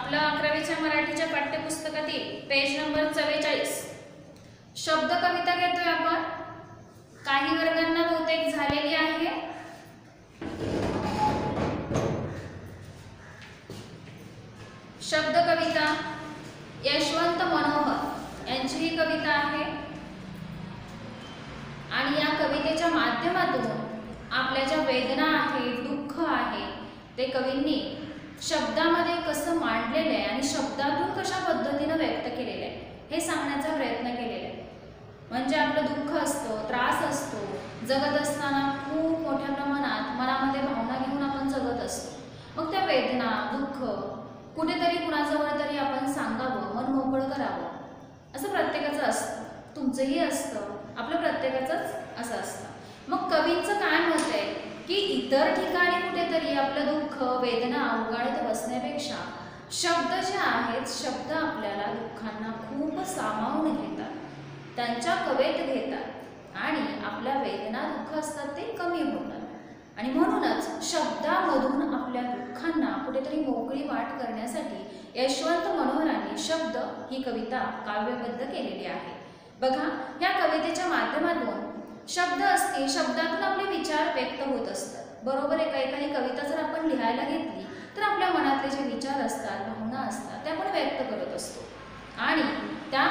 आपल्या 11वीच्या मराठीच्या पाठ्यपुस्तकातील page number 44 शब्द कविता घेतोय आपण। काही वर्गांना बहुतेक झालेली आहे। शब्द कविता यशवंत मनोहर यांची ही कविता आहे आणि या कवितेच्या माध्यमातून आपल्या ज्या वेदना आहे, दुःख आहे, ते कवींनी शब्दामध्ये कसं मांडलेलं आहे आणि शब्दातून कशा पद्धतीने व्यक्त केलेलं आहे हे सांगण्याचा प्रयत्न केलेला आहे। म्हणजे आपलं दुःख असतं, त्रास असतो, जगत असताना खूप मोठ्या प्रमाणात मनामध्ये भावना घेऊन आपण जगत असतो। मग त्या वेदना, दुःख कुठेतरी कुणाजवळ तरी आपण सांगावं, मन मोकळं करावं, असं प्रत्येकाचं असतं। तुमचंही असतं, आपलं प्रत्येकाचंच असं असतं। मग कवींचं काय मत आहे की इतर ठिकाणी कुठेतरी आपलं दुःख, वेदना उगाळत बसण्यापेक्षा शब्द जे आहेत, शब्द आपल्याला दुःखांना खूप सामावून घेतात, त्यांच्या कवेत घेतात आणि आपल्या वेदना, दुःख असतात ते कमी होतात। आणि म्हणूनच शब्दामधून आपल्या दुःखांना कुठेतरी मोकळी वाट करण्यासाठी यशवंत मनोहरांनी शब्द ही कविता काव्यबद्ध केलेली आहे। बघा, या कवितेच्या माध्यमातून शब्द असते, शब्दातून आपले विचार व्यक्त होत असतात। बरोबर आहे का? एखादी कविता जर आपण लिहायला घेतली तर आपल्या मनातले जे विचार असतात, भावना असतात, त्या आपण व्यक्त करत असतो आणि त्या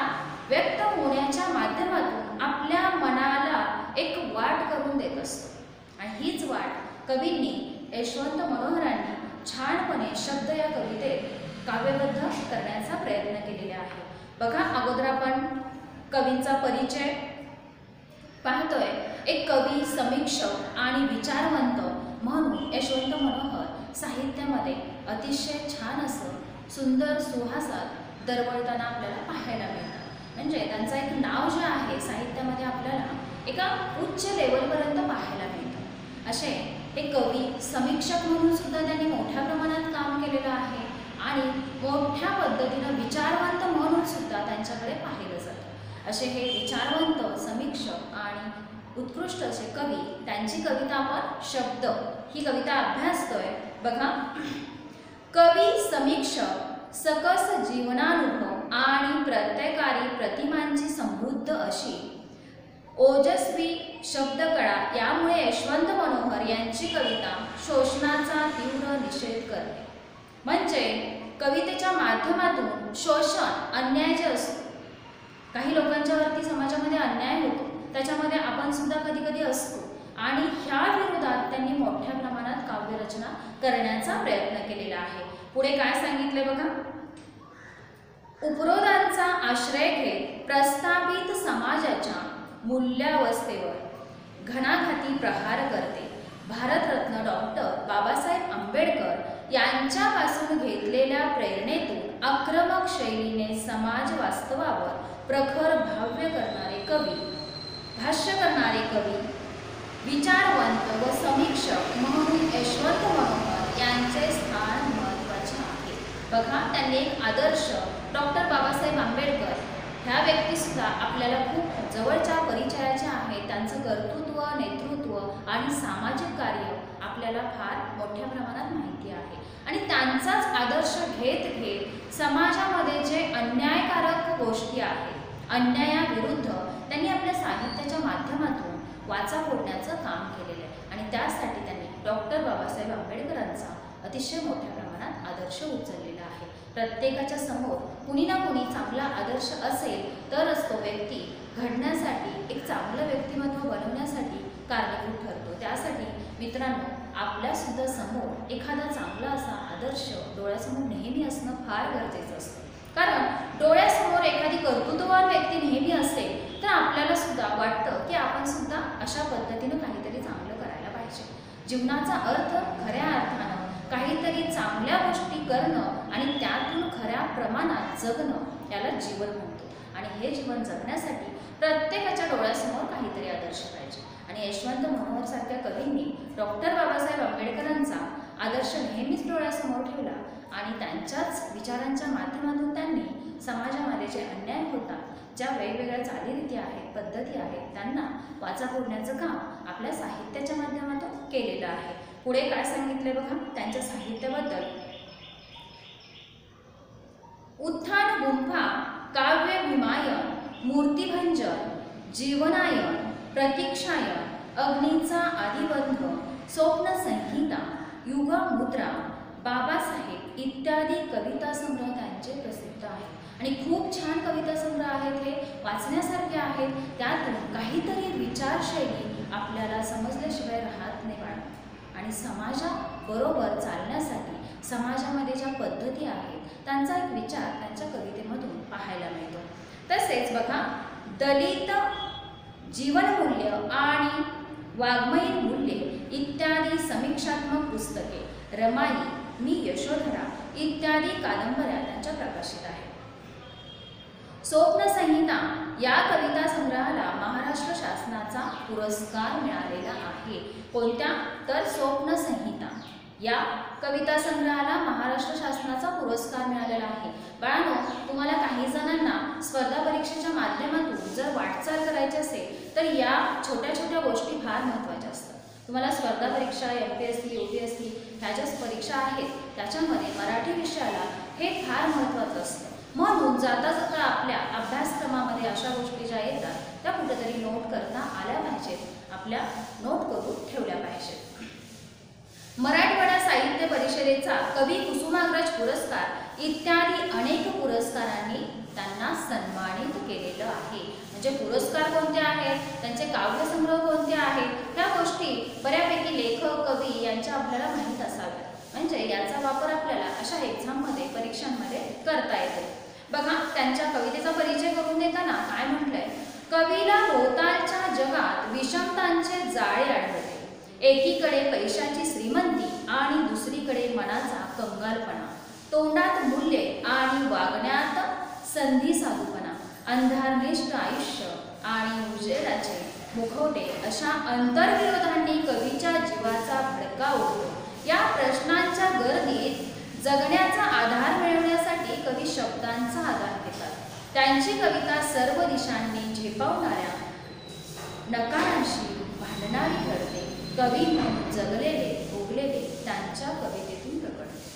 व्यक्त होण्याच्या माध्यमातून आपल्या मनाला एक वाट करून देत असतो। आणि हीच वाट कवींनी, यशवंत मनोहरांनी छानपणे शब्द या कवितेत काव्यबद्ध करण्याचा प्रयत्न केलेला आहे। बघा, अगोदर आपण कवींचा परिचय पाहतोय। एक कवी, समीक्षक आणि विचारवंत म्हणून यशवंत मनोहर साहित्यामध्ये अतिशय छान असं सुंदर सुहासात दरवळताना आपल्याला पाहायला मिळतं। म्हणजे त्यांचं एक नाव जे आहे साहित्यामध्ये आपल्याला एका उच्च लेवलपर्यंत पाहायला मिळतं। असे हे कवी, समीक्षक म्हणून सुद्धा त्यांनी मोठ्या प्रमाणात काम केलेलं आहे आणि मोठ्या पद्धतीनं विचारवंत म्हणून सुद्धा त्यांच्याकडे पाहिलं जातं। असे हे विचारवंत, समीक्षक आणि उत्कृष्ट असे कवी, त्यांची कविता आपण शब्द ही कविता अभ्यासतोय। बघा, कवी, समीक्षक सकस जीवनानुभव आणि प्रत्येकारी प्रतिमांची समृद्ध अशी ओजस्वी शब्दकळा यामुळे यशवंत मनोहर यांची कविता शोषणाचा तीव्र निषेध करते। म्हणजे कवितेच्या माध्यमातून शोषण, अन्याय जे असतो, काही लोकांच्या वरती समाजामध्ये अन्याय होतो, त्याच्यामध्ये आपण सुद्धा कधी कधी असतो आणि ह्या विरोधात त्यांनी मोठ्या प्रमाणात काव्यरचना करण्याचा प्रयत्न केलेला आहे। पुढे काय सांगितले बघा, उपरोधांचा आश्रय घेत प्रस्थापित समाजाच्या मूल्यावस्थेवर घणाघाती प्रहार करते। भारतरत्न डॉक्टर बाबासाहेब आंबेडकर यांच्यापासून घेतलेल्या प्रेरणेतून आक्रमक शैलीने समाज वास्तवावर प्रखर भाष्य करणारे कवी, विचारवंत व समीक्षक म्हणून यशवंत मनोहर यांचे स्थान महत्त्वाचे आहे। बघा, त्यांनी एक आदर्श डॉक्टर बाबासाहेब आंबेडकर ह्या व्यक्तीसुद्धा आपल्याला खूप जवळच्या परिचयाच्या आहेत। त्यांचं कर्तृत्व, नेतृत्व आणि सामाजिक कार्य आपल्याला फार मोठ्या प्रमाणात माहिती आहे आणि त्यांचाच आदर्श घेत समाजामध्ये जे अन्यायकारक गोष्टी आहेत, अन्यायाविरुद्ध त्यांनी आपल्या साहित्याच्या माध्यमातून वाचा फोडण्याचं काम केलेलं आहे आणि त्यासाठी त्यांनी डॉक्टर बाबासाहेब आंबेडकरांचा अतिशय मोठ्या प्रमाणात आदर्श उचललेला आहे। प्रत्येकाच्या समोर कुणी ना कुणी चांगला आदर्श असेल तरच तो व्यक्ती घडण्यासाठी, एक चांगलं व्यक्तिमत्व बनवण्यासाठी कारणीभूत ठरतो। त्यासाठी मित्रांनो, आपल्यासुद्धा समोर एखादा चांगला असा आदर्श डोळ्यासमोर नेहमी असणं फार गरजेचं असतं। कारण डोळ्यासमोर एखादी कर्तृत्ववान व्यक्ती नेहमी असेल तर आपल्याला सुद्धा वाटतं की आपण सुद्धा अशा पद्धतीनं काहीतरी चांगलं करायला पाहिजे। जीवनाचा अर्थ खऱ्या अर्थानं काहीतरी चांगल्या गोष्टी करणं आणि त्यातून खऱ्या प्रमाणात जगणं याला जीवन म्हणतो आणि हे जीवन जगण्यासाठी प्रत्येकाच्या डोळ्यासमोर काहीतरी आदर्श पाहिजे। आणि यशवंत मनोहर सारख्या कवींनी डॉक्टर बाबासाहेब आंबेडकरांचा आदर्श नेहमीच डोळ्यासमोर ठेवला आणि त्यांच्याच विचारांच्या माध्यमातून त्यांनी समाजामध्ये जे अन्याय होतात, ज्या वेगवेगळ्या चालीरीती आहेत, पद्धती आहेत, त्यांना वाचा फोडण्याचं काम आपल्या साहित्याच्या माध्यमातून केलेलं आहे। पुढे काय सांगितले बघा त्यांच्या साहित्याबद्दल, मूर्तिभंजन, जीवनायन, प्रतीक्षायन, अग्नीचा आदिबंध, स्वप्नसंहिता, युगमुद्रा, बाबासाहेब इत्यादी कविता संग्रह त्यांचे प्रसिद्ध आहेत आणि खूप छान कविता संग्रह आहेत, हे वाचण्यासारखे आहेत. त्यातून काहीतरी विचारशैली आपल्याला समजल्याशिवाय राहत नाही बाळा. आणि समाजाबरोबर चालण्यासाठी समाजामध्ये ज्या पद्धती आहेत त्यांचा एक विचार त्यांच्या कवितेमधून पाहायला मिळतो. तसेच बघा, दलित जीवनमूल्य आणि वाङ्मयीन मूल्ये इत्यादी समीक्षात्मक पुस्तके, रमाई, मी यशोधरा इत्यादी कादंबऱ्या त्यांच्या प्रकाशित आहेत. स्वप्नसंहिता या कविता संग्रहाला महाराष्ट्र शासनाचा पुरस्कार मिळालेला आहे. कोणत्या? तर स्वप्नसंहिता या कविता संग्रहाला महाराष्ट्र शासनाचा पुरस्कार मिळालेला आहे. बाळांनो, तुम्हाला काही जणांना स्पर्धा परीक्षेच्या माध्यमातून जर वाटचाल करायची असेल तर या छोट्या छोट्या गोष्टी फार महत्त्वाच्या असतात. तुम्हाला स्पर्धा परीक्षा, MPSC, UPSC ह्या ज्या परीक्षा आहेत त्याच्यामध्ये मराठी विषयाला हे फार महत्त्वाचं असतं. म्हणून जाता जाता आपल्या अभ्यासक्रमामध्ये अशा गोष्टी ज्या येतात त्या कुठेतरी नोट करता आल्या पाहिजेत, आपल्या नोट करून ठेवल्या पाहिजेत. मराठवाडा साहित्य परिषदेचा कवी कुसुमाग्रज पुरस्कार इत्यादी अनेक पुरस्कारांनी त्यांना सन्मानित केलेलं आहे. म्हणजे पुरस्कार कोणते आहेत, त्यांचे काव्यसंग्रह कोणते आहेत, ह्या गोष्टी बऱ्यापैकी लेखक, कवी यांच्या आपल्याला माहीत असाव्यात. म्हणजे याचा वापर आपल्याला अशा एक्झाममध्ये, परीक्षांमध्ये करता येतो. बघा, त्यांच्या कवितेचा परिचय करून देताना काय म्हटलंय, कवीला भोवतालच्या जगात विषमतांचे जाळे आढळते. एकीकडे पैशाची श्रीमंती आणि दुसरीकडे मनाचा कंगालपणा, तोंडात मूल्ये आणि वागण्यात संधी साधूपणा, अंधारनिष्ठ आयुष्य आणि उजेडाचे मुखवटे अशा अंतर्विरोधांनी कवीच्या जीवाचा भडका उडतो. या प्रश्नांच्या गर्दीत जगण्याचा आधार मिळवण्यासाठी कवी शब्दांचा आधार घेतात. त्यांची कविता सर्व दिशांनी झेपावणाऱ्या नकारांशी भांडणारी ठरते. कवी म्हणून जगलेले, भोगलेले त्यांच्या कवितेतून प्रकटते.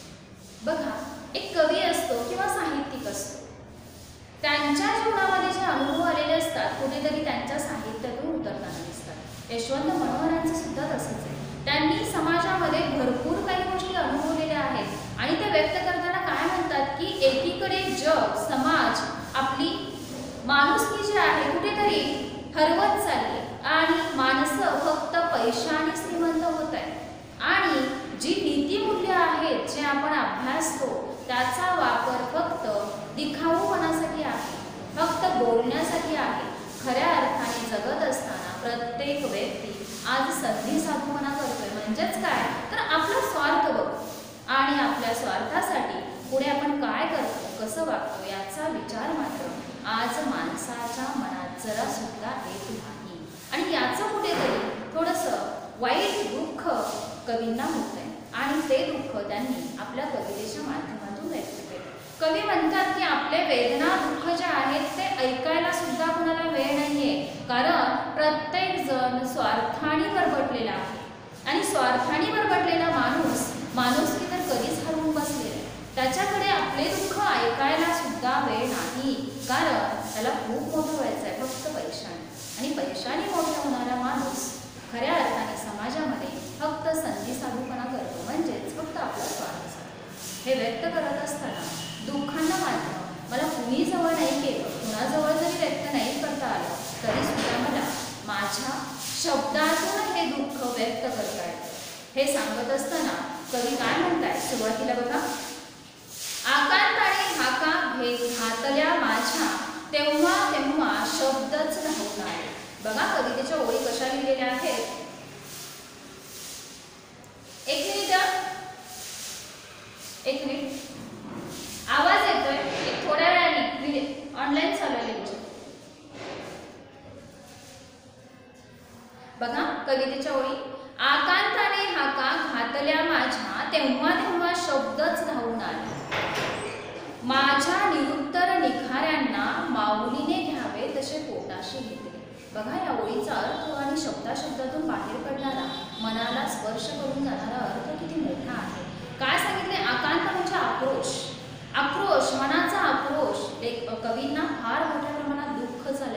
बघा, एक कवी असतो किंवा साहित्यिक असतो, त्यांच्या जीवनामध्ये जे अनुभव आलेले असतात कुठेतरी त्यांच्या साहित्यातून उतरताना दिसतात. यशवंत मनोहरांचं सुद्धा तसंच आहे. त्यांनी समाजामध्ये भरपूर काही गोष्टी अनुभवलेल्या आहेत आणि ते व्यक्त करताना काय म्हणतात की एकीकडे जग, समाज, आपली माणुसकी जी आहे कुठेतरी हरवत चालली आणि माणसं फक्त पैशाने श्रीमंत होत आहेत आणि जी नीतिमूल्य आहेत, जे आपण अभ्यासतो त्याचा वापर फक्त दिखाऊपणासाठी आहे, फक्त बोलण्यासाठी आहे. खऱ्या अर्थाने जगत असताना प्रत्येक व्यक्ती आज संधी साधूपणा करतोय. म्हणजेच काय, तर आपला स्वार्थ बघतो आणि आपल्या स्वार्थासाठी पुढे आपण काय करतो, कसं वागतो याचा विचार मात्र आज माणसाच्या मनात जरा सुद्धा येत नाही. आणि याचं कुठेतरी थोडंसं वाईट दुःख कवींना होतंय आणि ते दुःख त्यांनी आपल्या कवितेच्या माध्यमातून व्यक्त केलं. कवी म्हणतात की आपले वेदना, दुःख जे आहेत ते ऐकायला सुद्धा कोणाला वेळ नाहीये, कारण प्रत्येक जण स्वार्थाने बरबटलेला आहे आणि स्वार्थाने बरबटलेला माणूस माणुसकी तर कधीच हरवून बसलेला आहे. त्याच्याकडे आपले दुःख ऐकायला सुद्धा वेळ नाही, कारण त्याला खूप मोठं व्हायचं आहे फक्त पैशाने. आणि पैशाने मोठा होणारा माणूस खऱ्या अर्थाने समाजामध्ये फक्त संधी साधूपणा करतो, म्हणजेच फक्त आपला स्वार्थ साधतो. हे व्यक्त करत असताना दुःखांना मात्र मला कुणी जवळ नाही केलं, कुणाजवळ जरी व्यक्त नाही करता आलं तरी सुद्धा मला माझ्या शब्दातून हे दुःख व्यक्त करता येतं. हे सांगत असताना कवी काय म्हणताय सुरुवातीला बघा, आकांताने हाका घातल्या माझ्या, तेव्हा तेव्हा शब्दच नव्हता. बघा कवितेच्या ओळी कशा लिहिलेल्या आहेत. एक मिनिट आवाज येतोय, एक थोड्या वेळाने ऑनलाईन चालू आहे लेक्चर. बघा कवितेच्या ओळी, आकांताने हाका घातल्या माझ्या, तेव्हा तेव्हा शब्दच धावून आले. माझ्या निरुत्तर निखाऱ्यांना माऊलीने घ्यावे तसे पोटाशी घेतले. बघा या ओळीचा अर्थ आणि शब्दाशब्दातून बाहेर पडणारा, मनाला स्पर्श करून जाणारा अर्थ किती मोठा आहे. काय सांगितले, आकांत म्हणजे आक्रोश, आक्रोश, मनाचा आक्रोश. कवींना फार मोठ्या प्रमाणात दुःख झाले.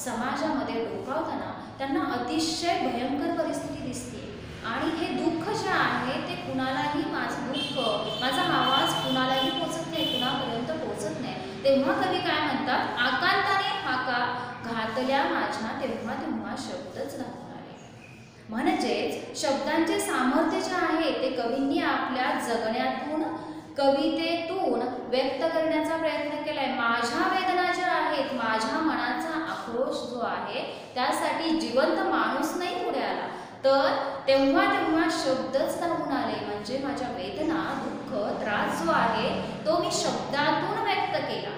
समाजामध्ये डोकावताना त्यांना अतिशय भयंकर परिस्थिती दिसते आणि हे दुःख जे आहे ते कुणालाही माझं दुःख माझा आवाज कुणालाही पोचत नाही, कुणापर्यंत पोचत नाही। तेव्हा कवी काय म्हणतात, आकांताने हाका घातल्या माझ्या तेव्हा तेव्हा शब्दच घालून आले। म्हणजेच शब्दांचे सामर्थ्य जे आहे ते कवींनी आपल्या जगण्यातून कवितेतून व्यक्त करण्याचा प्रयत्न केलाय। माझ्या वेदना ज्या आहेत, माझ्या मनाचा आक्रोश जो आहे त्यासाठी जिवंत माणूस नाही पुढे आला, तर तेव्हा तेव्हा शब्दच धावून आले। म्हणजे माझ्या वेदना, दुःख, त्रास जो आहे तो मी शब्दातून व्यक्त केला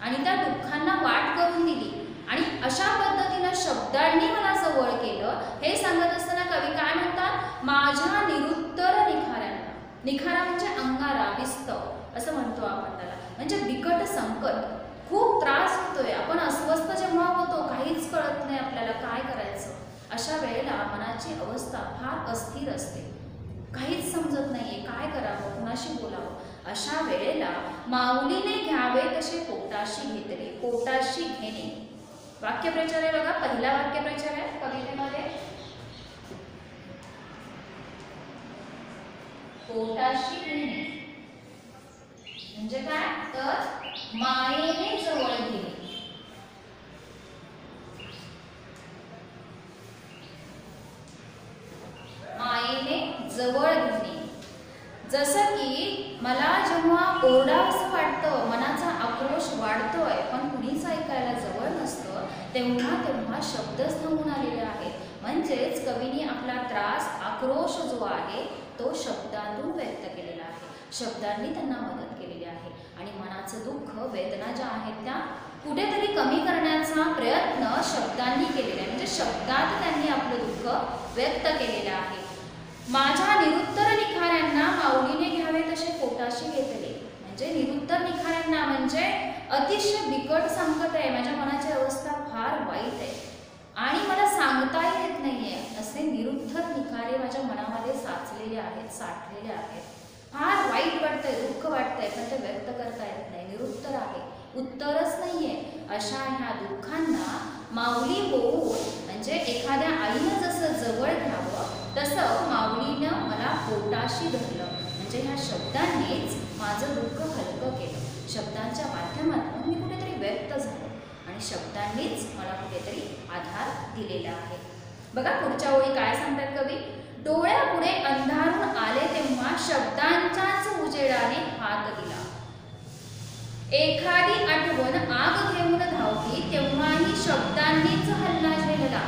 आणि त्या दुःखांना वाट करून दिली आणि अशा पद्धतीनं शब्दांनी मला जवळ केलं। हे सांगत असताना कवी काय म्हणतात, माझ्या निरुत्तर निखाऱ्यांना, निखारा म्हणजे अंगारा, विस्तव असं म्हणतो आपण त्याला, म्हणजे बिकट संकट, खूप त्रास होतोय, आपण अस्वस्थ जेव्हा होतो, काहीच कळत नाही आपल्याला काय करायचं, अशा वेळेला मनाची अवस्था फार अस्थिर असते, काहीच समजत नाहीये काय करावं, कुणाशी बोलावं। अशा वेळेला माऊलीने घ्यावे तसे पोटाशी घेतले, पोटाशी घेणे वाक्यप्रचार आहे बघा, पहिला वाक्यप्रचार आहे कवितेमध्ये, पोटाशी घेणे म्हणजे काय, तर मायेने जवळ घेणे। मायेने जवळ घेणे, जसं की मला जेव्हा ओरडावंसं वाटतं, मनाचा आक्रोश वाढतोय पण कुणीच ऐकायला जवळ नसतं, तेव्हा तेव्हा शब्दच थांबून आलेले आहेत। म्हणजेच कवीने आपला त्रास, आक्रोश जो आहे तो शब्दातून व्यक्त केलेला आहे, शब्दांनी त्यांना मदत केलेली आहे आणि मनाचं दुःख, वेदना ज्या आहेत त्या कुठेतरी कमी करण्याचा प्रयत्न शब्दांनी केलेला आहे, म्हणजे शब्दात त्यांनी आपलं दुःख व्यक्त केलेलं आहे। माझ्या निरुत्तर निखाऱ्यांना माऊलीने घ्यावे तसे पोटाशी घेतले, म्हणजे निरुत्तर निखाऱ्यांना म्हणजे अतिशय बिकट संकट आहे, माझ्या मनाची अवस्था फार वाईट आहे आणि मला सांगताही येत नाहीये, असे निरुत्तर निखारे माझ्या मनामध्ये साचलेले आहेत, साठलेले आहेत, फार वाईट वाटतंय, दुःख वाटतंय, पण ते व्यक्त करता येत नाही, निरुत्तर आहे, उत्तरच नाहीये। अशा ह्या दुःखांना माऊली होऊन, म्हणजे एखाद्या आईनं जसं जवळ घ्यावं तसं माऊलीनं मला पोटाशी धरलं, म्हणजे ह्या शब्दांनीच माझं दुःख हलकं केलं, शब्दांच्या माध्यमातून मी कुठेतरी व्यक्त झालो आणि शब्दांनीच मला कुठेतरी आधार दिलेला आहे। बघा पुढच्या ओळी काय सांगतात कवी, डोळ्यापुढे अंधारून आले तेव्हा शब्दांच्याच उजेडाने हात दिला, एखादी आठवण आग घेऊन धावली तेव्हाही शब्दांनीच हल्ला झेलला।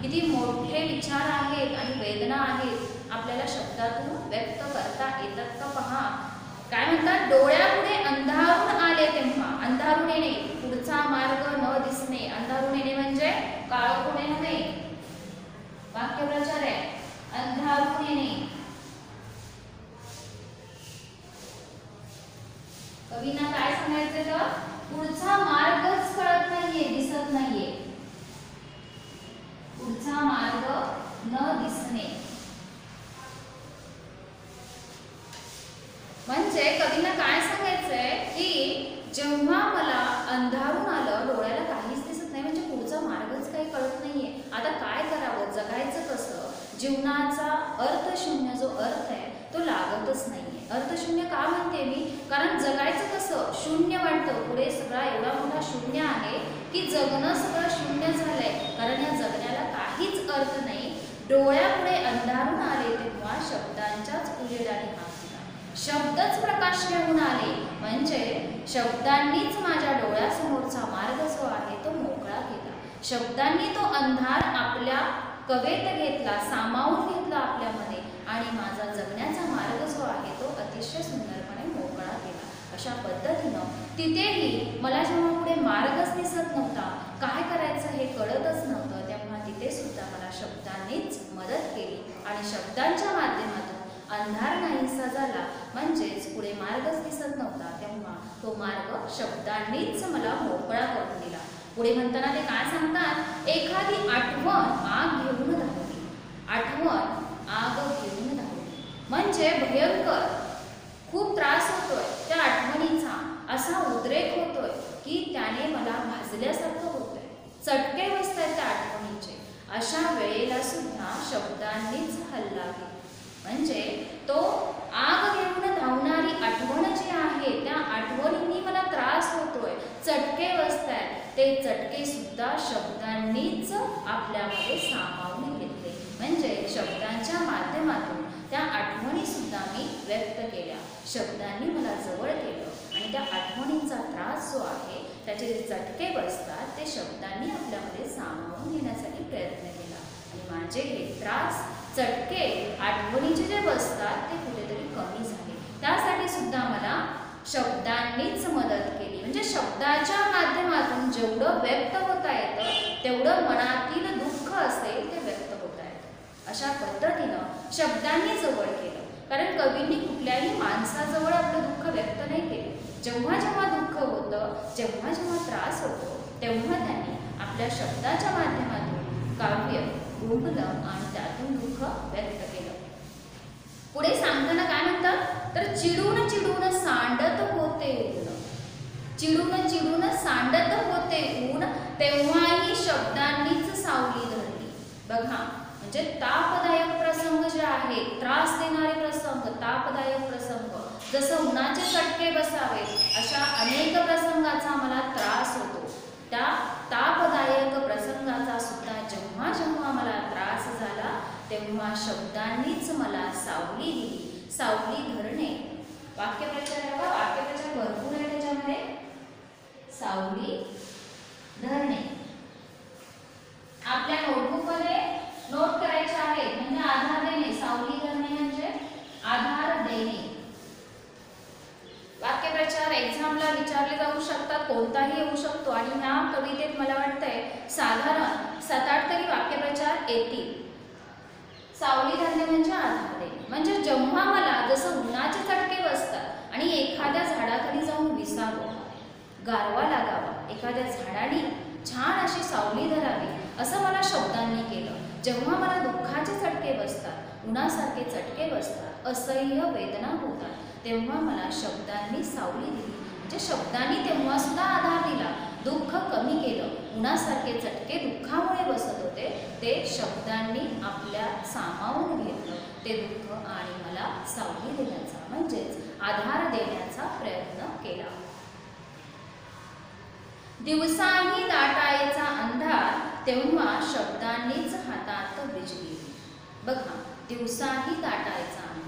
किती मोठे विचार आहेत आणि वेदना आहेत आपल्याला शब्दातून व्यक्त करता येतात का पहा। काय म्हणतात, डोळ्यापुढे अंधारून आले तेव्हा, अंधारून येणे, पुढचा मार्ग न दिसणे, अंधारून येणे म्हणजे काळोख होणे नव्हे, वाक्यप्रचार आहे, अंधारून येणे। कवींना काय सांगायचं तर पुढचा मार्गच कळत नाहीये, दिसत नाहीये, पुढचा मार्ग न दिसणे, म्हणजे कवींना काय सांगायचंय की जेव्हा मला अंधारून आलं, डोळ्याला काहीच दिसत नाही, म्हणजे पुढचा मार्गच काही कळत नाहीये, आता काय करावं, जगायचं कसं, जीवनाचा अर्थशून्य जो अर्थ आहे तो लागतच नाहीये। अर्थशून्य का म्हणते मी, कारण जगायचं कसं, शून्य वाटतं, पुढे सगळा एवढा मोठा शून्य आहे की जगणं सगळं शून्य झालंय, कारण या जगण्याला काहीच अर्थ नाही। डोळ्यापुढे अंधारून आले तेव्हा शब्दांच्याच उजेडाने हात दिला, शब्दच प्रकाश घेऊन आले, म्हणजे शब्दांनीच माझ्या डोळ्यासमोरचा मार्ग जो आहे तो मोकळा केला, शब्दांनी तो अंधार आपल्या कवेत घेतला, सामावून घेतला आपल्यामध्ये आणि माझा जगण्याचा मार्ग जो आहे तो अतिशय सुंदरपणे मोकळा केला। अशा पद्धतीनं तिथेही मला जेव्हा पुढे मार्गच दिसत नव्हता, काय करायचं हे कळतच नव्हतं, तेव्हा तिथे सुद्धा मला शब्दांनीच मदत केली आणि शब्दांच्या माध्यमातून अंधार नाहीसा झाला, म्हणजेच पुढे मार्गच दिसत नव्हता तेव्हा तो मार्ग शब्दांनीच मला मोकळा करून दिला। पुढे म्हणताना ते काय सांगतात, एखादी आठवण आग घेऊन धावली, आठवण आग घेऊन धावली म्हणजे भयंकर, खूप त्रास होतोय त्या आठवणीचा, असा उद्रेक होतोय की त्याने मला भाजल्यासारखं होतंय, चटके बसतायत चटके सुद्धा शब्दांनीच आपल्यामध्ये सामावून घेतले. म्हणजे शब्दांच्या माध्यमातून त्या आठवणी सुद्धा मी व्यक्त केल्या. शब्दांनी मला जवळ केलं आणि त्या आठवणींचा त्रास जो आहे त्याचे जे चटके बसतात ते शब्दांनी आपल्यामध्ये सामावून घेण्यासाठी प्रयत्न केला. आणि माझे हे त्रास, चटके, आठवणीचे जे बसतात ते कुठेतरी कमी झाले. त्यासाठी सुद्धा मला शब्दांनीच मदत केली. म्हणजे शब्दाच्या माध्यमातून जेवढं व्यक्त होता येतं तेवढं मनातील दुःख असेल ते व्यक्त होता येतं. अशा पद्धतीनं शब्दांनी जवळ केलं. कारण कवींनी कुठल्याही माणसाजवळ आपलं दुःख व्यक्त नाही केले. जेव्हा जेव्हा दुःख होतं, जेव्हा जेव्हा त्रास होतो, तेव्हा त्यांनी आपल्या शब्दाच्या माध्यमातून काव्य गुंफलं आणि त्यातून दुःख व्यक्त केलं. पुढे सांगताना काय म्हणतात, तर चिडून चिडून सांडत होते ऊन. चिडून चिडून सांडत होते ऊन, तेव्हाही शब्दांनीच सावली धरली. बघा, म्हणजे तापदायक प्रसंग जे आहेत, त्रास देणारे प्रसंग, तापदायक प्रसंग, जसं उन्हाचे चटके बसावे अशा अनेक प्रसंगाचा मला त्रास होतो. त्या तापदायक प्रसंगाचा सुद्धा जेव्हा जेव्हा मला त्रास झाला तेव्हा शब्दांनीच मला सावली दिली. सावली धरणे, वाक्यप्रचार आहे बघा, वाक्यप्रचार भरपूर आहे त्याच्यामध्ये. सावली धरणे आपल्या नोटबुकमध्ये नोट करायचे आहे. म्हणजे आधार देणे, सावली धरणे म्हणजे आधार देणे. वाक्यप्रचार एक्झामला विचारले जाऊ शकतात, कोणताही येऊ शकतो. आणि ह्या कवितेत मला वाटतंय साधारण 7-8 तरी वाक्यप्रचार येतील. सावली धरणे म्हणजे आधार देणे. म्हणजे जेव्हा मला जसं उन्हाचे चटके बसतात आणि एखाद्या झाडाखाली जाऊन विसावं, गारवा लागावा, एखाद्या झाडाने छान अशी सावली धरावी, असं मला शब्दांनी केलं. जेव्हा मला दुःखाचे चटके बसतात, उन्हासारखे चटके बसतात, असह्य वेदना होतात, तेव्हा मला शब्दांनी सावली दिली. म्हणजे शब्दांनी तेव्हा सुद्धा आधार दिला, दुःख कमी केलं. उन्हासारखे चटके दुःखामुळे बसत होते, ते शब्दांनी आपल्या सामावून घेतलं ते दुःख आणि मला सावली देण्याचा म्हणजेच आधार देण्याचा प्रयत्न केला. दिवसाही दाटायचा अंधार, तेव्हा शब्दांनीच हातात बिजली. बघा, दिवसाही दाटायचा अंधार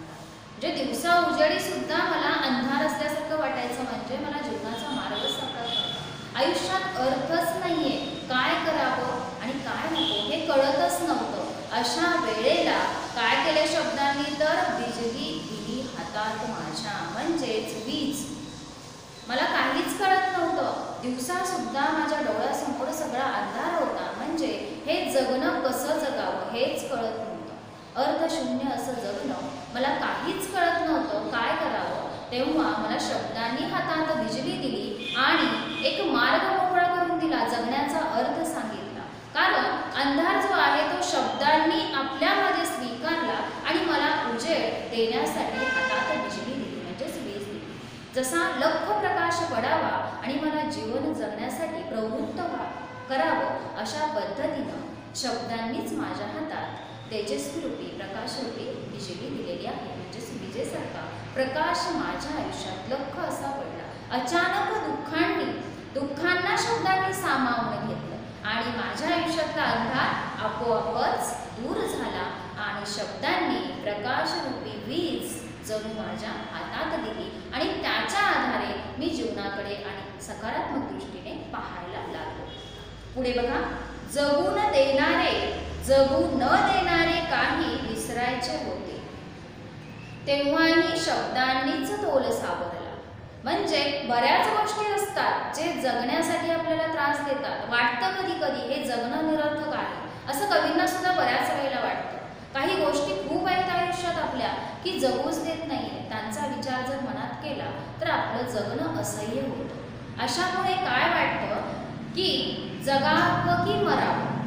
म्हणजे दिवसा उजेडी सुद्धा मला अंधार असल्यासारखं वाटायचं. म्हणजे मला जीवनाचा मार्ग सापडत नव्हता. आयुष्यात अर्थच नाहीये, काय करावं आणि काय नको हे कळतच नव्हतं. अशा वेळेला काय केले शब्दांनी, तर बिजली दिली हातात माझ्या, म्हणजेच वीज. मला काहीच कळत नव्हतं. दिवसा सुद्धा माझ्या डोळ्यासमोर सगळा अंधार होता. म्हणजे हे जगणं कसं जगावं हेच कळत नव्हतं. अर्थशून्य असं जगणं, मला काहीच कळत नव्हतं, काय करावं. तेव्हा मला शब्दांनी हातात बिजली दिली आणि एक मार्ग मोकळा करून दिला, जगण्याचा अर्थ सांगितला. कारण अंधार जो आहे तो शब्दांनी आपल्यामध्ये स्वीकारला आणि मला उजेड देण्यासाठी हातात बिजली दिली, म्हणजेच वीज दिली. जसा लख प्रकाश पडावा आणि मला जीवन जगण्यासाठी प्रवृत्त करावं, अशा पद्धतीनं शब्दांनीच माझ्या हातात तेजस्वी रूपी, प्रकाशरूपी बिजली दिलेली आहे. म्हणजेच विजेसारखा प्रकाश माझ्या आयुष्यात लख असा पडला. अचानक दुःखांना शब्दांनी सामावून घेतलं आणि माझ्या आयुष्यातला अंधार आपोआपच दूर झाला आणि शब्दांनी प्रकाशरूपी वीज जणू माझ्या हातात दिली आणि त्याच्या आधारे मी जीवनाकडे आणि सकारात्मक दृष्टीने पाहायला लागलो. पुढे बघा, जगून देणारे, जगू न देणारे काही विसरायचे होते, तेव्हाही शब्दांनीच तोल सावरला. म्हणजे बऱ्याच गोष्टी असतात जे जगण्यासाठी आपल्याला त्रास देतात. वाटतं कधी कधी हे जगणं निरर्थक आहे, असं कवींना सुद्धा बऱ्याच वेळेला वाटतं. काही गोष्टी खूप आहेत आयुष्यात आपल्या की जगूच देत नाहीये. त्यांचा विचार जर मनात केला तर आपलं जगणं असह्य होतं. अशामुळे काय वाटतं की जगावं की मरावं,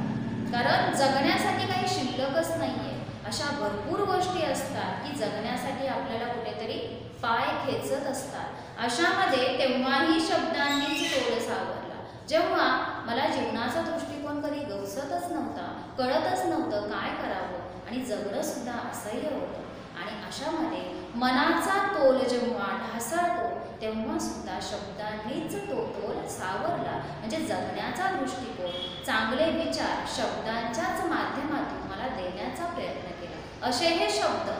कारण जगण्यासाठी काही शिल्लकच नाहीये. अशा भरपूर गोष्टी असतात की जगण्यासाठी आपल्याला कुठेतरी पाय खेचत असतात. अशामध्ये तेव्हाही शब्दांनीच तोल सावरला. जेव्हा मला जीवनाचा दृष्टिकोन कधी गवसतच नव्हता, कळतच नव्हतं काय करावं आणि जगणं सुद्धा असह्य होतं. आणि अशामध्ये मनाचा तोल जेव्हा ढासळतो तेव्हा सुद्धा शब्दांनीच तो तोल सावरला. म्हणजे जगण्याचा दृष्टिकोन, चांगले विचार शब्दांच्याच माध्यमातून मला देण्याचा प्रयत्न केला. असे हे शब्द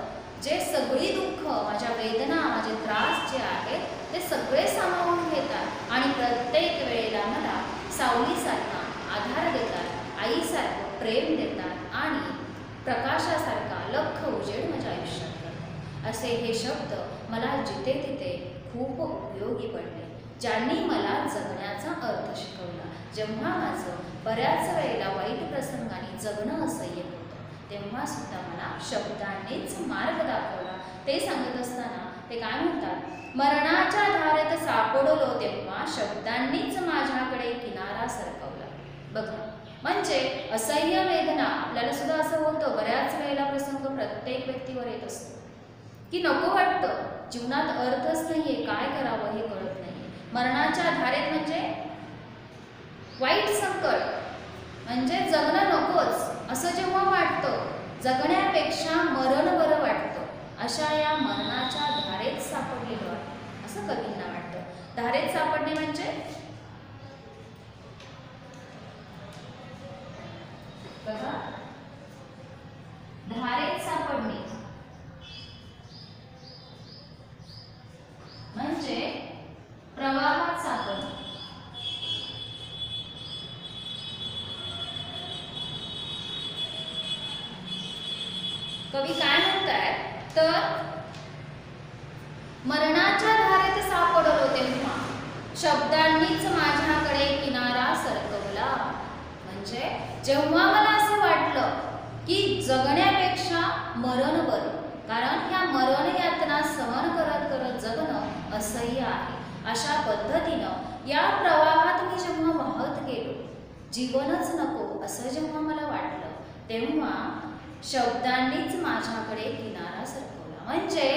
जे सगळी दुःख, माझ्या वेदना, माझे त्रास जे आहेत ते सगळे सामावून घेतात आणि प्रत्येक वेळेला मला सावलीसारखा आधार देतात, आईसारखं प्रेम देतात आणि प्रकाशासारखा लख उजेड माझ्या आयुष्यात करतात. असे हे शब्द मला जिथे तिथे खूप उपयोगी पडले, ज्यांनी मला जगण्याचा अर्थ शिकवला. जेव्हा माझं बऱ्याच वेळेला वाईट प्रसंगाने जगणं असह्य होतं तेव्हा सुद्धा मला शब्दांनीच मार्ग दाखवला. ते सांगत असताना ते काय म्हणतात, मरणाच्या धारेत सापडलो तेव्हा शब्दांनीच माझ्याकडे किनारा सरकवला. बघा, म्हणजे असह्य वेदना आपल्याला सुद्धा असं होतं, बऱ्याच वेळेला प्रसंग प्रत्येक व्यक्तीवर येत असतो की नको वाटतं, जीवनात अर्थच नाहीये, काय करावं हे कळत नाही. मरणाच्या धारेत म्हणजे वाईट संकट, म्हणजे जगणं नकोच असं जेव्हा वाटतं, जगण्यापेक्षा मरण बरं वाटतं, अशा या मरणाच्या धारेत सापडलेलो आहे असं कवींना वाटतं. धारेत सापडणे म्हणजे बघा, धारेत सापडणे म्हणजे प्रवाहात सापडणे. कवी काय म्हणतात तर मरणाच्या धारेत सापडलो तेव्हा शब्दांनीच माझ्याकडे किनारा सरकवला. म्हणजे जेव्हा मला असं वाटलं की जगण्यापेक्षा मरण बरं, कारण ह्या मरण यातना सहन करत करत जगणं असह्य आहे, अशा पद्धतीनं या प्रवाहात मी जेव्हा वाहत गेलो, जीवनच नको असं जेव्हा मला वाटलं तेव्हा शब्दांनीच माझ्याकडे किनारा सरकवला. म्हणजे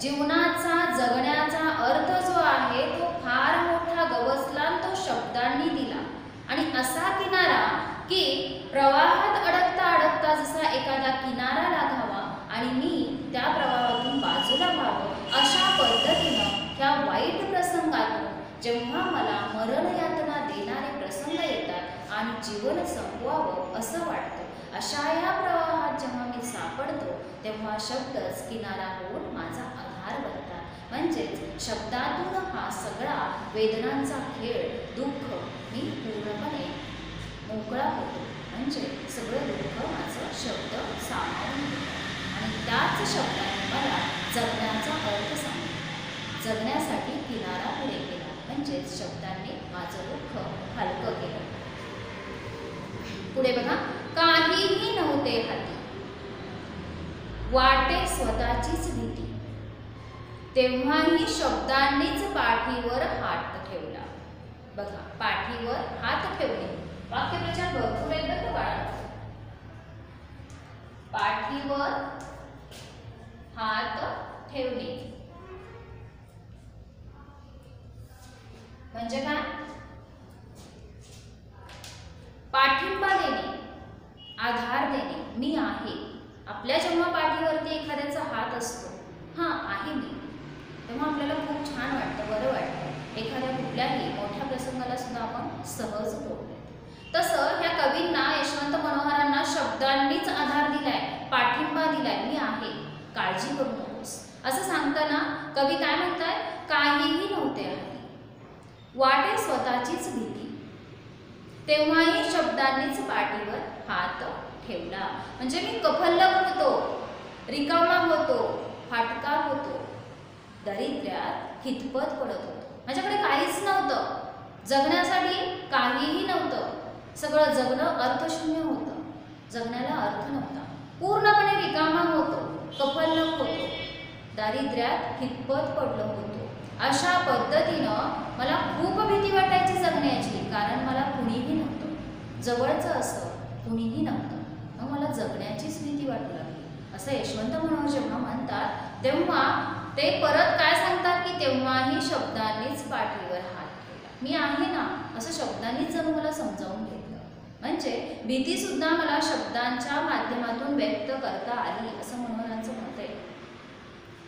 जीवनाचा जगण्याचा अर्थ जो आहे तो फार मोठा गवसला तो शब्दांनी दिला. आणि असा किनारा की प्रवाहात अडकता अडकता जसा एखादा किनारा लागावा आणि मी त्या प्रवाहातून बाजूला व्हावं, अशा पद्धतीनं ह्या वाईट प्रसंगातून जेव्हा मला मरण यातना देणारे प्रसंग येतात आणि जीवन संपवावं असं वाटतं, अशा या प्रवाहात जेव्हा मी सापडतो तेव्हा शब्दच किनारा होऊन माझा आधार बनतात. म्हणजेच शब्दातून हा सगळा वेदनांचा खेळ, दुःख मी पूर्णपणे मोकळा होतो. म्हणजे सगळं दुःख माझं शब्द सामावून घेतात आणि त्याच शब्दाने मला जगण्याचा अर्थ सांगितला, जगण्यासाठी किनारा पुढे केला. म्हणजेच शब्दांनी माझं दुःख हलकं केलं. पुढे बघा, काहीही नव्हते हाती, वाटे स्वतःचीच भीती, तेव्हाही शब्दांनीच पाठीवर हात ठेवला. बघा, पाठीवर हात ठेवणे वाक्यप्रचार भरपूर आहे बरं बाळा. पाठीवर हात ठेवणे म्हणजे काय, पाठिंबा देणे, आधार देणे. मी आहे. आपल्या जेव्हा पाठीवरती एखाद्याचा हात असतो, हा आहे मी, तेव्हा आपल्याला खूप छान वाटतं, बरं वाटतं. एखाद्या कुठल्याही मोठ्या प्रसंगाला सुद्धा आपण सहज बोलतो. तसं ह्या कवींना, यशवंत मनोहरांना शब्दांनीच आधार दिलाय, पाठिंबा दिलाय, मी आहे, काळजी करू नकोस असं सांगताना कवी काय म्हणतात, काहीही नव्हते हाती, वाटे स्वतःचीच भीती, तेव्हाही शब्दांनीच पाठीवर हात ठेवला. म्हणजे मी कफल्लक होतो, रिकामा होतो, फाटका होतो, दारिद्र्यात हितपत पडत होतो, माझ्याकडे काहीच नव्हतं, जगण्यासाठी काहीही नव्हतं, सगळं जगणं अर्थशून्य होतं, जगण्याला अर्थ नव्हता, पूर्णपणे रिकामा होतो, कफल्लक होतो, दारिद्र्यात हितपत पडलो होतो. अशा पद्धतीनं मला खूप भीती वाटायची जगण्याची, कारण मला कुणीही नव्हतं, जवळचं असं कुणीही नव्हतं, मग मला जगण्याचीच भीती वाटू लागली असं यशवंत मनोहर जेव्हा म्हणतात तेव्हा ते परत काय सांगतात की तेव्हाही शब्दांनीच पाठीवर हात ठेवला, मी आहे ना असं शब्दांनीच जणू मला समजावून घेतलं. म्हणजे भीती सुद्धा मला शब्दांच्या माध्यमातून व्यक्त करता आली असं मनोहरांचं मत आहे.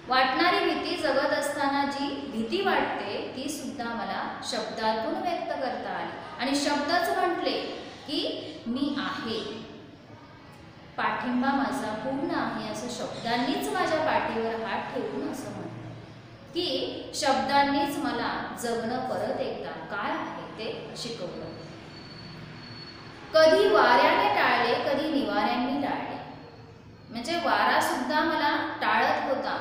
वाटणारी भीती जगत असताना जी भीती वाटते ती सुद्धा मला शब्दातून व्यक्त करता आली. आणि शब्दच म्हटले की मी आहे, पाठिंबा माझा पूर्ण आहे असं शब्दांनीच माझ्या पाठीवर हात ठेवून असं म्हटलं की शब्दांनीच मला जगणं परत एकदा काय आहे ते शिकवलं. कधी वाऱ्याने टाळले, कधी निवाऱ्यांनी टाळले. म्हणजे वारा सुद्धा मला टाळत होता,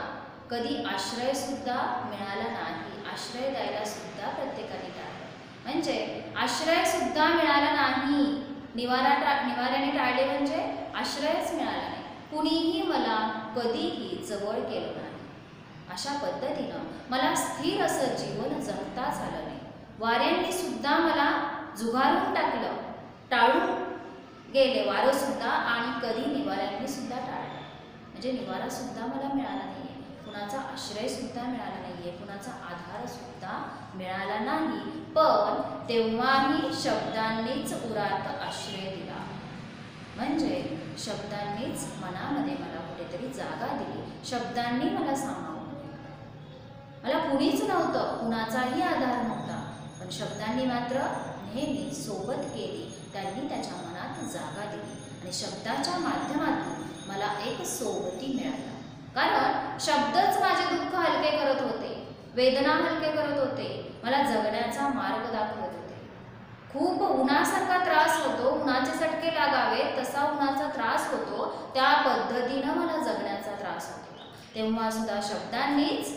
कधी आश्रय सुद्धा मिळाला नाही. आश्रय द्यायला सुद्धा प्रत्येकाने टाळलं. म्हणजे आश्रय सुद्धा मिळाला नाही. निवाऱ्याने टाळले म्हणजे आश्रयच मिळाला नाही. कुणीही मला कधीही जवळ केलं नाही. अशा पद्धतीनं मला स्थिर असं जीवन जगताच आलं नाही. वाऱ्यांनी सुद्धा मला झुगारून टाकलं, टाळून गेले वारं सुद्धा. आणि कधी निवाऱ्यांनी सुद्धा टाळलं. म्हणजे निवारा सुद्धा मला मिळाला नाही आहे, कुणाचा आश्रय सुद्धा मिळाला नाही आहे, कुणाचा आधार सुद्धा मिळाला नाही. पण तेव्हाही शब्दांनीच उरात आश्रय दिला. म्हणजे शब्दांनीच मनामध्ये मला कुठेतरी जागा दिली. शब्दांनी मला सामावून घेतलं. मला कुणीच नव्हतं, कुणाचाही आधार नव्हता, पण शब्दांनी मात्र नेहमी सोबत केली. त्यांनी त्याच्या मनात जागा दिली आणि शब्दाच्या माध्यमातून मला एक सोबती मिळाला. कारण शब्दच माझे दुःख हलके करत होते, वेदना हलके करत होते, मला जगण्याचा मार्ग दाखवत होते. खूप उन्हासारखा त्रास होतो, उन्हाचे चटके लागावे तसा उन्हाचा त्रास होतो, त्या पद्धतीनं मला जगण्याचा त्रास होतो. तेव्हा सुद्धा शब्दांनीच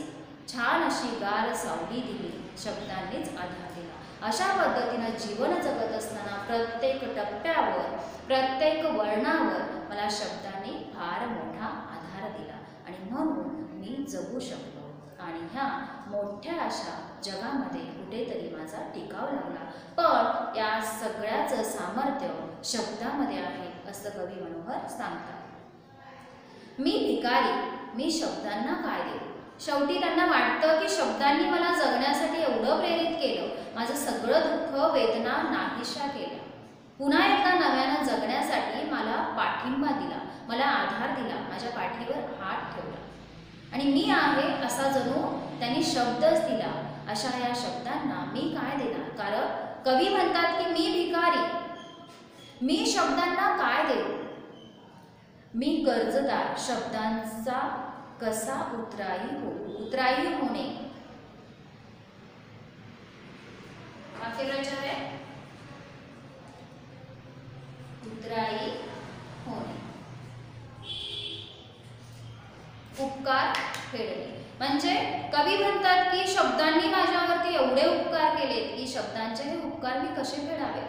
छान अशी गार सावली दिली, शब्दांनीच आधार दिला. अशा पद्धतीनं जीवन जगत असताना प्रत्येक टप्प्यावर, प्रत्येक वळणावर मला शब्दांनी फार मोठा आधार दिला आणि म्हणून मी जगू शकलो. आणि ह्या मोठ्या अशा जगामध्ये कुठेतरी माझा टिकाव लागला. पण या सगळ्याचं सामर्थ्य शब्दामध्ये आहे असं कवी मनोहर सांगतात. मी भिकारी, मी शब्दांना काय देऊ. शेवटी त्यांना वाटतं की शब्दांनी मला जगण्यासाठी एवढं प्रेरित केलं, माझं सगळं दुःख वेदना नाहीशा केल्या, पुन्हा एकदा नव्यानं जगण्यासाठी मला पाठिंबा दिला, मला आधार दिला, माझ्या पाठीवर हात ठेवला आणि मी आहे असा जणू त्यांनी शब्दच दिला. अशा या शब्दांना मी काय देणार. कारण कवी म्हणतात की मी भिकारी, मी शब्दांना काय देऊ. मी कर्जदार, शब्दांचा कसा उतराई होणे. वाक्यरचना आहे उतराई होणे. उपकार फेडणे. म्हणजे कवी म्हणतात की शब्दांनी माझ्यावरती एवढे उपकार केलेत की शब्दांचे हे उपकार मी कसे फेडावे.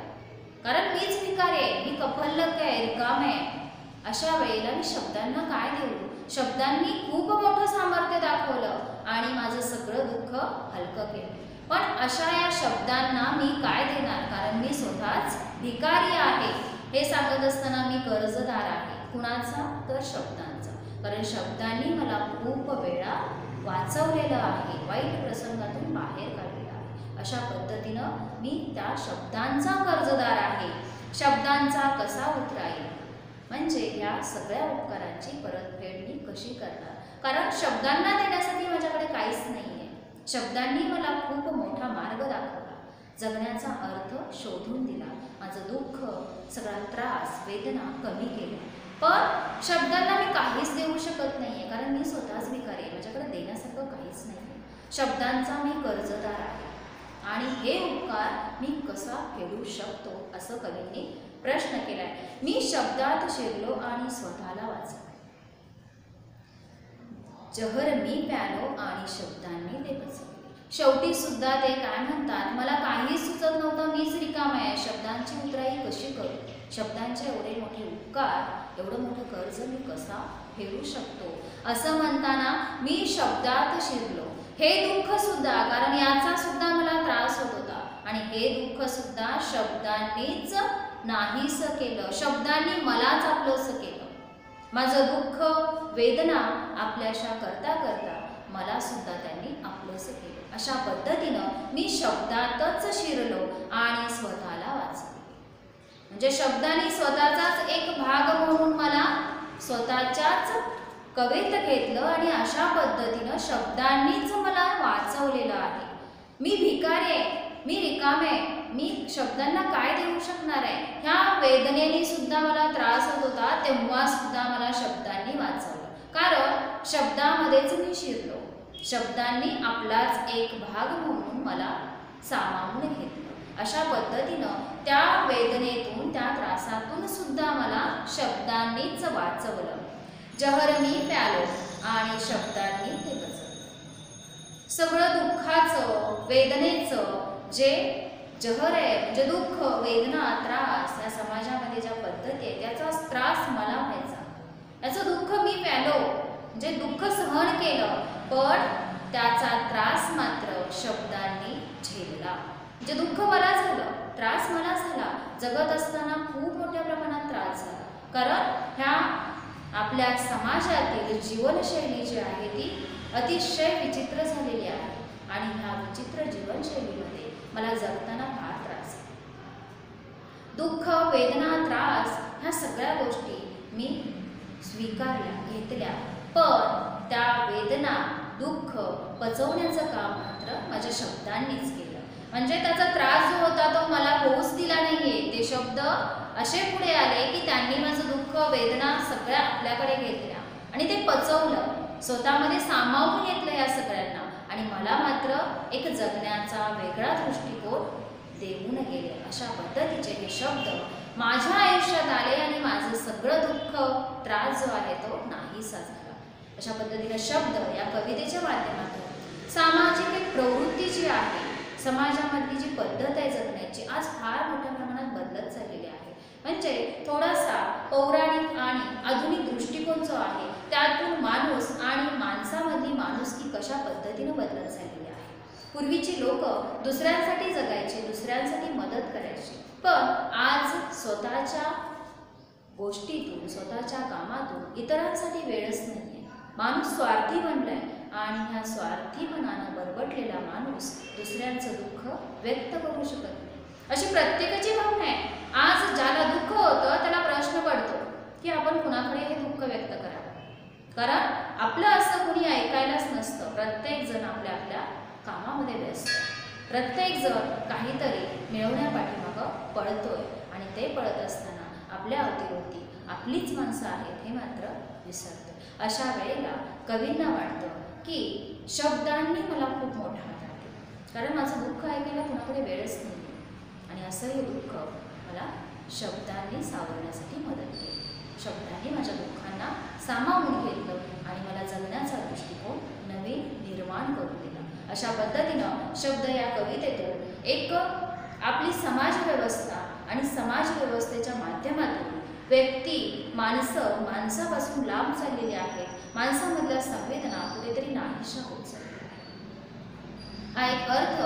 कारण मीच भिकारी आहे, मी कफल्लक आहे, रिकामे आहे. अशा वेळेला मी शब्दांना काय देऊ. शब्दांनी खूप मोठं सामर्थ्य दाखवलं आणि माझं सगळं दुःख हलकं केलं. पण अशा या शब्दांना मी काय देणार. कारण मी स्वतःच भिकारी आहे. हे सांगत असताना मी कर्जदार आहे. कुणाचा तर शब्दांचा. कारण शब्दांनी मला खूप वेळा वाचवलेलं आहे, वाईट प्रसंगातून बाहेर काढलेलं आहे. अशा पद्धतीनं मी त्या शब्दांचा कर्जदार आहे. शब्दांचा कसा उतराई. म्हणजे या सगळ्या उपकारांची परतफेड मी कशी करणार. कारण शब्दांना देण्यासाठी माझ्याकडे काहीच नाही आहे. शब्दांनी मला खूप मोठा मार्ग दाखवला, जगण्याचा अर्थ शोधून दिला, माझं दुःख, सगळा त्रास, वेदना कमी केल्या. पण शब्दांना मी काहीच देऊ शकत नाही आहे. कारण मी स्वतःच भिकारी आहे, माझ्याकडे देण्यासारखं काहीच नाही आहे. शब्दांचा मी कर्जदार आहे आणि हे उपकार मी कसा फेडू शकतो असं कवींनी प्रश्न केलाय. मी शब्दात शिरलो आणि स्वतःला वाचवले. जहर मी प्यालो आणि शब्दांनी ते बसवले. शेवटी सुद्धा ते काय म्हणतात, मला काहीच सुचत नव्हतं, मीच रिकाम आहे, शब्दांची उतराई कशी करू. शब्दांचे एवढे मोठे उपकार, एवढं मोठं कर्ज मी कसा फेडू शकतो असं म्हणताना मी शब्दात शिरलो. हे दुःख सुद्धा, कारण याचा सुद्धा मला त्रास होत होता आणि हे दुःख सुद्धा शब्दांनीच नाहीसं केलं. शब्दांनी मलाच आपलंसं केलं. माझं दुःख, वेदना आपल्याशा करता करता मला सुद्धा त्यांनी आपलंसं केलं. अशा पद्धतीनं मी शब्दातच शिरलो आणि स्वतःला वाचले. म्हणजे शब्दांनी स्वतःचाच एक भाग म्हणून मला स्वतःच्याच कवेत घेतलं आणि अशा पद्धतीनं शब्दांनीच मला वाचवलेलं आहे. मी भिकारी आहे, मी रिकामे आहे, मी शब्दांना काय देऊ शकणार आहे, ह्या वेदनेने सुद्धा मला त्रास होत होता. तेव्हा सुद्धा मला शब्दांनी वाचवलं, कारण शब्दामध्येच मी शिरलो. शब्दांनी आपलाच एक भाग म्हणून मला सामावून घेतलं. अशा पद्धतीनं त्या वेदनेतून, त्या त्रासातून सुद्धा मला शब्दांनीच वाचवलं. जहर मी प्यालो आणि शब्दांनी ते बचवलं. सगळं दुःखाचं, वेदनेचं जे जहर आहे, म्हणजे दुःख, वेदना, त्रास, या समाजामध्ये ज्या पद्धती आहे त्याचा त्रास मला व्हायचा. याचं दुःख मी प्यालो, म्हणजे दुःख सहन केलं, पण त्याचा त्रास मात्र शब्दांनी झेलला. म्हणजे दुःख मला झालं, त्रास मला झाला, जगत असताना खूप मोठ्या प्रमाणात त्रास झाला. कारण ह्या आपल्या समाजातील जीवनशैली जी आहे ती अतिशय विचित्र झालेली आहे आणि ह्या विचित्र जीवनशैलीमध्ये मला जगताना फार त्रास आहे. दुःख, वेदना, त्रास ह्या सगळ्या गोष्टी मी स्वीकारल्या, घेतल्या, पण त्या वेदना, दुःख पचवण्याचं काम मात्र माझ्या शब्दांनीच केलं. म्हणजे त्याचा त्रास जो होता तो मला होऊच दिला नाहीये. ते शब्द असे पुढे आले की त्यांनी माझं दुःख, वेदना सगळ्या आपल्याकडे घेतल्या आणि ते पचवलं, स्वतःमध्ये सामावून घेतलं या सगळ्यांना, आणि मला मात्र एक जगण्याचा वेगळा दृष्टिकोन देऊन गेले. अशा पद्धतीचे हे शब्द माझ्या आयुष्यात आले आणि माझं सगळं दुःख, त्रास जो आहे तो नाहीसा झाला. अशा पद्धतीने शब्द या कवितेच्या माध्यमातून सामाजिक एक प्रवृत्ती जी आहे, समाजामधली जी पद्धत आहे जगण्याची, आज फार मोठ्या प्रमाणात बदलत चाललेली आहे. म्हणजे थोडासा पौराणिक आणि आधुनिक दृष्टिकोन जो आहे त्यातून माणूस आणि माणसामधली माणुसकी कशा पद्धतीने बदलत चाललेली आहे. पूर्वीची लोक दुसऱ्यांसाठी जगायची, दुसऱ्यांसाठी मदत करायची, पण आज स्वतःच्या गोष्टीतून, स्वतःच्या कामातून इतरांसाठी वेळच नाहीये. माणूस स्वार्थी बनलाय आणि ह्या स्वार्थीपणानं बरबटलेला माणूस दुसऱ्यांचं दुःख व्यक्त करू शकत नाही. अशी प्रत्येकाची भावना आहे. आज ज्याला दुःख होतं त्याला प्रश्न पडतो की आपण कुणाकडे हे दुःख व्यक्त करावं, कारण आपलं असं कुणी ऐकायलाच नसतं. प्रत्येक जण आपल्या आपल्या कामामध्ये व्यस्त, प्रत्येक जण काहीतरी मिळवण्यापाठीमागं पळतोय आणि ते पळत असताना आपल्या अवतीभोवती आपलीच माणसं आहेत हे मात्र विसरतो. अशा वेळेला कवींना वाटतं की शब्दांनी मला खूप मोठा आधार दिला, कारण माझं दुःख ऐकायला कुणाकडे वेळच नाही आणि असं हे दुःख मला शब्दांनी सावरण्यासाठी मदत केली. शब्दांनी माझ्या दुःखांना सामावून घेतलं आणि मला जगण्याचा दृष्टिकोन नवीन निर्माण करून दिला. अशा पद्धतीनं शब्द या कवितेतून एक आपली समाजव्यवस्था आणि समाजव्यवस्थेच्या माध्यमातून व्यक्ती, माणसं माणसापासून लांब चाललेली आहेत, माणसामधल्या संवेदना कुठेतरी नाहीशा होत चाललेल्या आहेत. हा एक अर्थ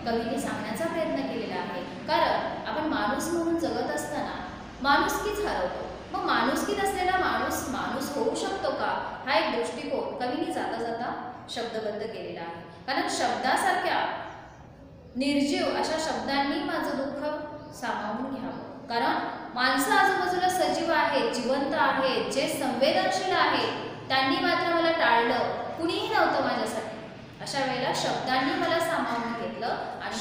कवीने सांगण्याचा प्रयत्न केलेला आहे. कारण आपण माणूस म्हणून जगत असताना माणुसकीच हरवतो. मग माणुसकीत असलेला माणूस माणूस होऊ शकतो का, हा एक दृष्टिकोन कवीने जाता जाता शब्दबद्ध केलेला आहे. कारण शब्दासारख्या निर्जीव अशा शब्दांनी माझं दुःख सामावून घ्यावं, कारण माणसं आजूबाजूला सजीव आहेत, जिवंत आहेत, जे संवेदनशील आहेत, त्यांनी मात्र मला टाळलं, कुणीही नव्हतं माझ्यासाठी. अशा वेळेला शब्दांनी मला सामावून घेतलं आणि